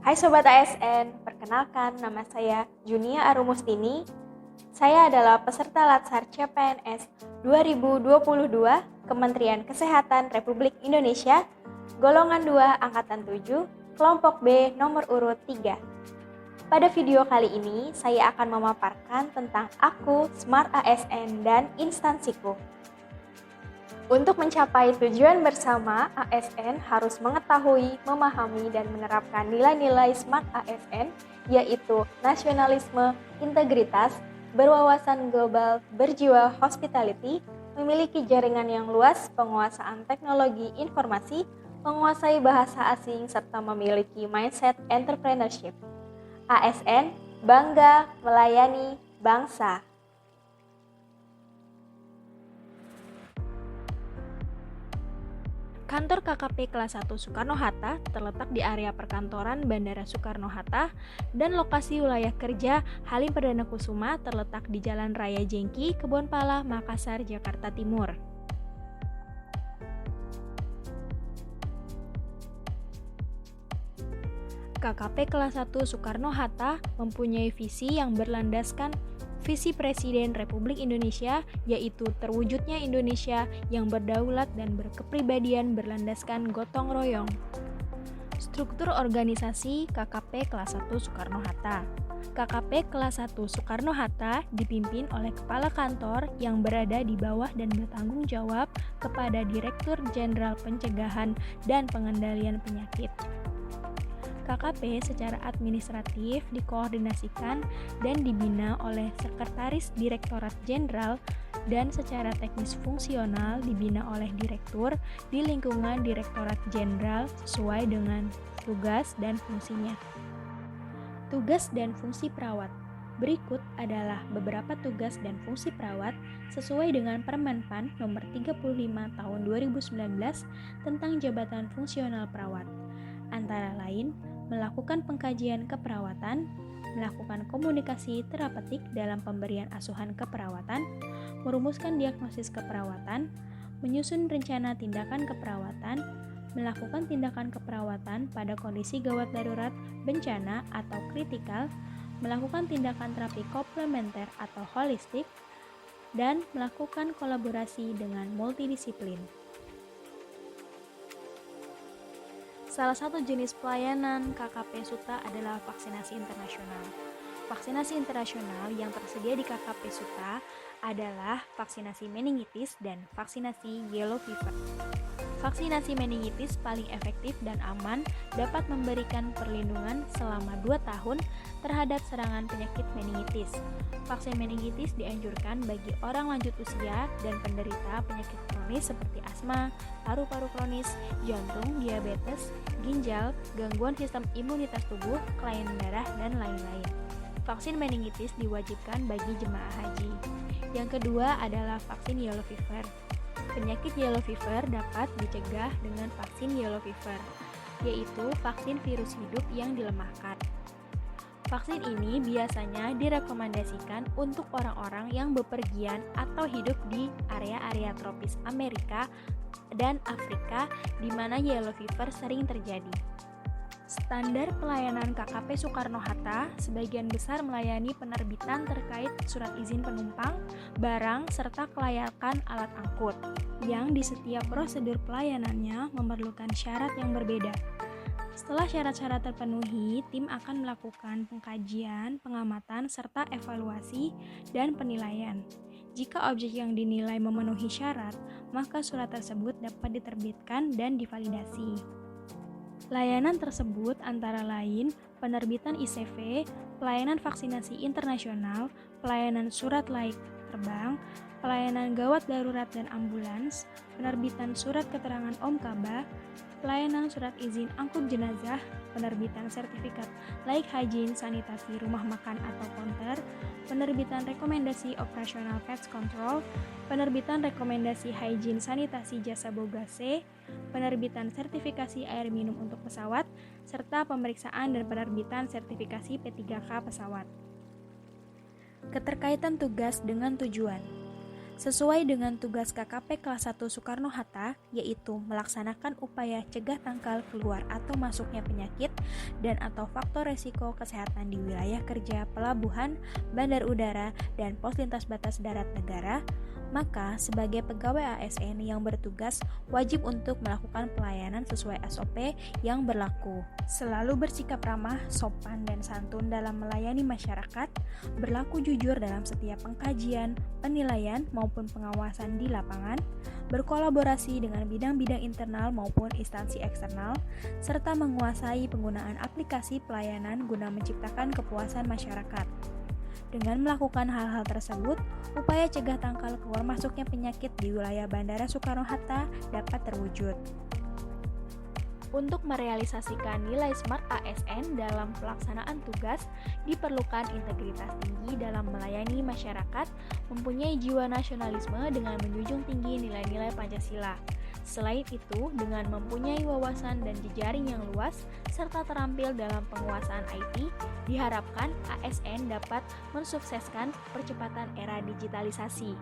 Hai Sobat ASN, perkenalkan nama saya Junia Arumustini. Saya adalah peserta Latsar CPNS 2022 Kementerian Kesehatan Republik Indonesia, golongan 2 Angkatan 7, kelompok B nomor urut 3. Pada video kali ini, saya akan memaparkan tentang aku, Smart ASN, dan instansiku. Untuk mencapai tujuan bersama, ASN harus mengetahui, memahami, dan menerapkan nilai-nilai Smart ASN, yaitu nasionalisme, integritas, berwawasan global, berjiwa hospitality, memiliki jaringan yang luas, penguasaan teknologi informasi, menguasai bahasa asing, serta memiliki mindset entrepreneurship. ASN bangga melayani bangsa. Kantor KKP kelas 1 Soekarno-Hatta terletak di area perkantoran Bandara Soekarno-Hatta dan lokasi wilayah kerja Halim Perdana Kusuma terletak di Jalan Raya Jengki, Kebonpala, Makassar, Jakarta Timur. KKP kelas 1 Soekarno-Hatta mempunyai visi yang berlandaskan visi Presiden Republik Indonesia, yaitu terwujudnya Indonesia yang berdaulat dan berkepribadian berlandaskan gotong royong. Struktur organisasi KKP kelas 1 Soekarno-Hatta. KKP kelas 1 Soekarno-Hatta dipimpin oleh Kepala Kantor yang berada di bawah dan bertanggung jawab kepada Direktur Jenderal Pencegahan dan Pengendalian Penyakit. KKP secara administratif dikoordinasikan dan dibina oleh Sekretaris Direktorat Jenderal dan secara teknis fungsional dibina oleh Direktur di lingkungan Direktorat Jenderal sesuai dengan tugas dan fungsinya. Tugas dan fungsi perawat. Berikut adalah beberapa tugas dan fungsi perawat sesuai dengan Permenpan Nomor 35 Tahun 2019 tentang Jabatan Fungsional Perawat. Antara lain, melakukan pengkajian keperawatan, melakukan komunikasi terapeutik dalam pemberian asuhan keperawatan, merumuskan diagnosis keperawatan, menyusun rencana tindakan keperawatan, melakukan tindakan keperawatan pada kondisi gawat darurat, bencana, atau kritikal, melakukan tindakan terapi komplementer atau holistik, dan melakukan kolaborasi dengan multidisiplin. Salah satu jenis pelayanan KKP SUTA adalah vaksinasi internasional. Vaksinasi internasional yang tersedia di KKP SUTA adalah vaksinasi meningitis dan vaksinasi yellow fever. Vaksinasi meningitis paling efektif dan aman dapat memberikan perlindungan selama 2 tahun terhadap serangan penyakit meningitis. Vaksin meningitis dianjurkan bagi orang lanjut usia dan penderita penyakit kronis seperti asma, paru-paru kronis, jantung, diabetes, ginjal, gangguan sistem imunitas tubuh, kelainan darah, dan lain-lain. Vaksin meningitis diwajibkan bagi jemaah haji. Yang kedua adalah vaksin yellow fever. Penyakit yellow fever dapat dicegah dengan vaksin yellow fever, yaitu vaksin virus hidup yang dilemahkan. Vaksin ini biasanya direkomendasikan untuk orang-orang yang bepergian atau hidup di area-area tropis Amerika dan Afrika di mana yellow fever sering terjadi. Standar pelayanan KKP Soekarno-Hatta sebagian besar melayani penerbitan terkait surat izin penumpang, barang, serta kelayakan alat angkut, yang di setiap prosedur pelayanannya memerlukan syarat yang berbeda. Setelah syarat-syarat terpenuhi, tim akan melakukan pengkajian, pengamatan, serta evaluasi dan penilaian. Jika objek yang dinilai memenuhi syarat, maka surat tersebut dapat diterbitkan dan divalidasi. Layanan tersebut antara lain penerbitan ICV, pelayanan vaksinasi internasional, pelayanan surat layak terbang, pelayanan gawat darurat dan ambulans, penerbitan surat keterangan OMKABA, pelayanan surat izin angkut jenazah, penerbitan sertifikat layak hygiene sanitasi rumah makan atau counter, penerbitan rekomendasi operasional pest control, penerbitan rekomendasi hygiene sanitasi jasa boga C, penerbitan sertifikasi air minum untuk pesawat, serta pemeriksaan dan penerbitan sertifikasi P3K pesawat. Keterkaitan tugas dengan tujuan. Sesuai dengan tugas KKP kelas 1 Soekarno-Hatta, yaitu melaksanakan upaya cegah tangkal keluar atau masuknya penyakit dan atau faktor resiko kesehatan di wilayah kerja, pelabuhan, bandar udara, dan pos lintas batas darat negara, maka sebagai pegawai ASN yang bertugas wajib untuk melakukan pelayanan sesuai SOP yang berlaku. Selalu bersikap ramah, sopan, dan santun dalam melayani masyarakat, berlaku jujur dalam setiap pengkajian, penilaian, maupun pengawasan di lapangan, berkolaborasi dengan bidang-bidang internal maupun instansi eksternal, serta menguasai penggunaan aplikasi pelayanan guna menciptakan kepuasan masyarakat. Dengan melakukan hal-hal tersebut, upaya cegah tangkal keluar masuknya penyakit di wilayah Bandara Soekarno-Hatta dapat terwujud. Untuk merealisasikan nilai SMART ASN dalam pelaksanaan tugas, diperlukan integritas tinggi dalam melayani masyarakat, mempunyai jiwa nasionalisme dengan menjunjung tinggi nilai-nilai Pancasila. Selain itu, dengan mempunyai wawasan dan jejaring yang luas, serta terampil dalam penguasaan IT, diharapkan ASN dapat mensukseskan percepatan era digitalisasi.